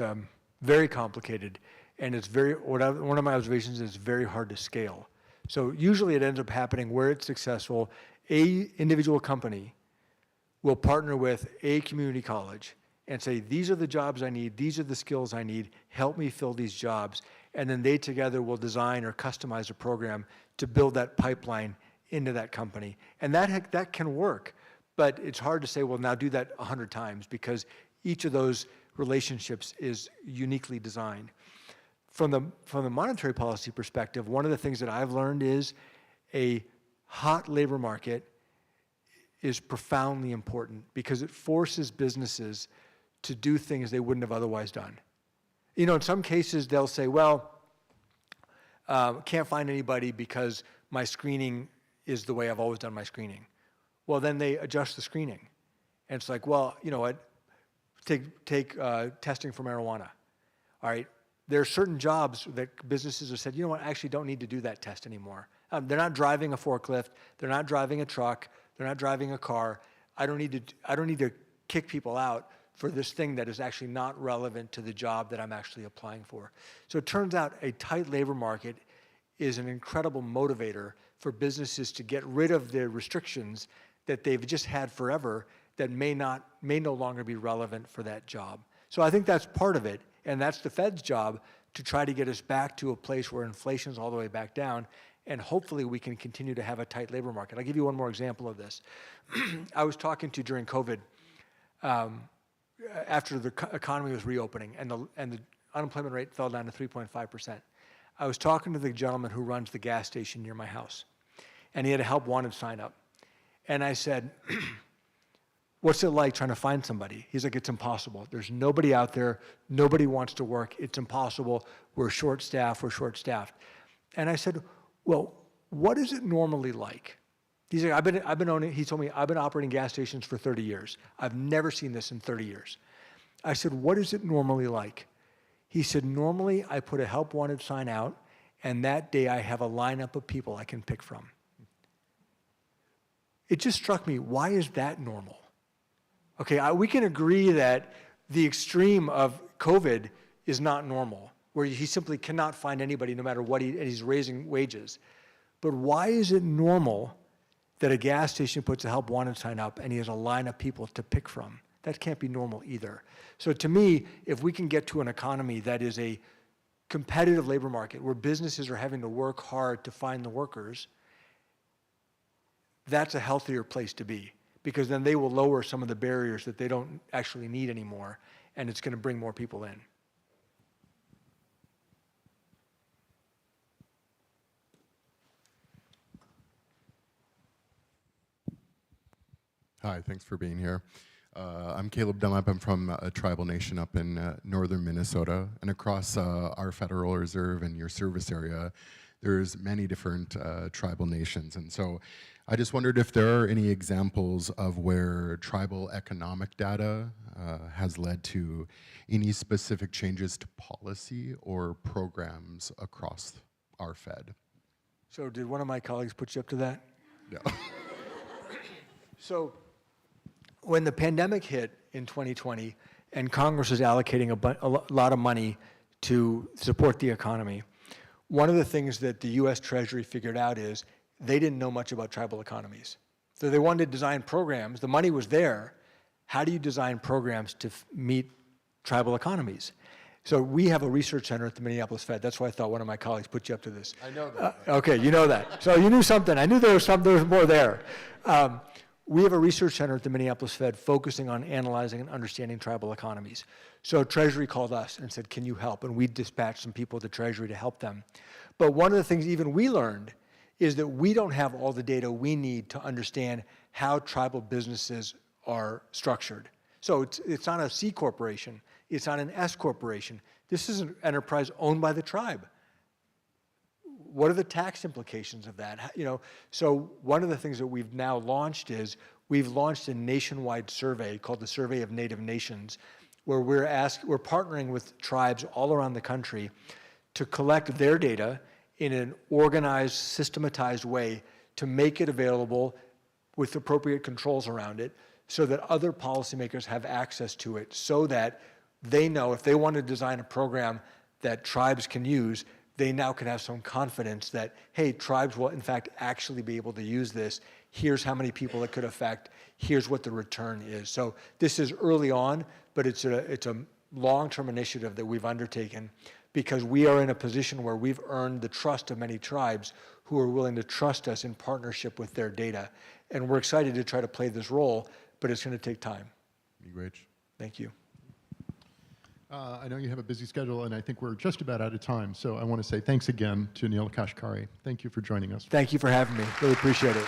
very complicated, and it's one of my observations is it's very hard to scale. So usually it ends up happening where it's successful, a individual company will partner with a community college and say, these are the jobs I need, these are the skills I need, help me fill these jobs. And then they together will design or customize a program to build that pipeline into that company. And that can work, but it's hard to say, well, now do that 100 times because each of those relationships is uniquely designed. From the monetary policy perspective, one of the things that I've learned is a hot labor market is profoundly important because it forces businesses to do things they wouldn't have otherwise done. You know, in some cases they'll say, well, can't find anybody because my screening is the way I've always done my screening. Well, then they adjust the screening. And it's like, well, you know what, take testing for marijuana. All right, there are certain jobs that businesses have said, you know what, I actually don't need to do that test anymore. They're not driving a forklift, they're not driving a truck, they're not driving a car. I don't need to kick people out for this thing that is actually not relevant to the job that I'm actually applying for. So it turns out a tight labor market is an incredible motivator for businesses to get rid of the restrictions that they've just had forever that may no longer be relevant for that job. So I think that's part of it, and that's the Fed's job to try to get us back to a place where inflation's all the way back down, and hopefully we can continue to have a tight labor market. I'll give you one more example of this. I was talking to during COVID, after the economy was reopening and the unemployment rate fell down to 3.5%. I was talking to the gentleman who runs the gas station near my house, and he had a help wanted sign up. And I said, what's it like trying to find somebody? He's like, it's impossible. There's nobody out there. Nobody wants to work. It's impossible. We're short-staffed. And I said, well, what is it normally like? He's like, he told me, I've been operating gas stations for 30 years. I've never seen this in 30 years. I said, what is it normally like? He said, normally I put a help wanted sign out, and that day I have a lineup of people I can pick from. It just struck me, why is that normal? Okay, we can agree that the extreme of COVID is not normal, where he simply cannot find anybody no matter what, and he's raising wages. But why is it normal that a gas station puts a help wanted sign up and he has a line of people to pick from? That can't be normal either. So to me, if we can get to an economy that is a competitive labor market where businesses are having to work hard to find the workers, that's a healthier place to be, because then they will lower some of the barriers that they don't actually need anymore, and it's going to bring more people in. Hi, thanks for being here. I'm Caleb Dunlap. I'm from a tribal nation up in northern Minnesota, and across our Federal Reserve and your service area, there's many different tribal nations. And so I just wondered if there are any examples of where tribal economic data has led to any specific changes to policy or programs across our Fed. So did one of my colleagues put you up to that? Yeah. So when the pandemic hit in 2020 and Congress was allocating a lot of money to support the economy, one of the things that the US Treasury figured out is they didn't know much about tribal economies. So they wanted to design programs. The money was there. How do you design programs to meet tribal economies? So we have a research center at the Minneapolis Fed. That's why I thought one of my colleagues put you up to this. I know that. Okay, you know that. So you knew something. I knew there was more there. We have a research center at the Minneapolis Fed focusing on analyzing and understanding tribal economies. So Treasury called us and said, can you help? And we dispatched some people to Treasury to help them. But one of the things even we learned is that we don't have all the data we need to understand how tribal businesses are structured. So it's not a C corporation. It's not an S corporation. This is an enterprise owned by the tribe. What are the tax implications of that? So one of the things that we've now launched is we've launched a nationwide survey called the Survey of Native Nations, where we're partnering with tribes all around the country to collect their data in an organized, systematized way to make it available with appropriate controls around it so that other policymakers have access to it, so that they know if they want to design a program that tribes can use, they now can have some confidence that, hey, tribes will in fact actually be able to use this. Here's how many people it could affect. Here's what the return is. So this is early on, but it's a long-term initiative that we've undertaken because we are in a position where we've earned the trust of many tribes who are willing to trust us in partnership with their data. And we're excited to try to play this role, but it's going to take time. Be great. Thank you. I know you have a busy schedule, and I think we're just about out of time. So I want to say thanks again to Neel Kashkari. Thank you for joining us. Thank you for having me. Really appreciate it.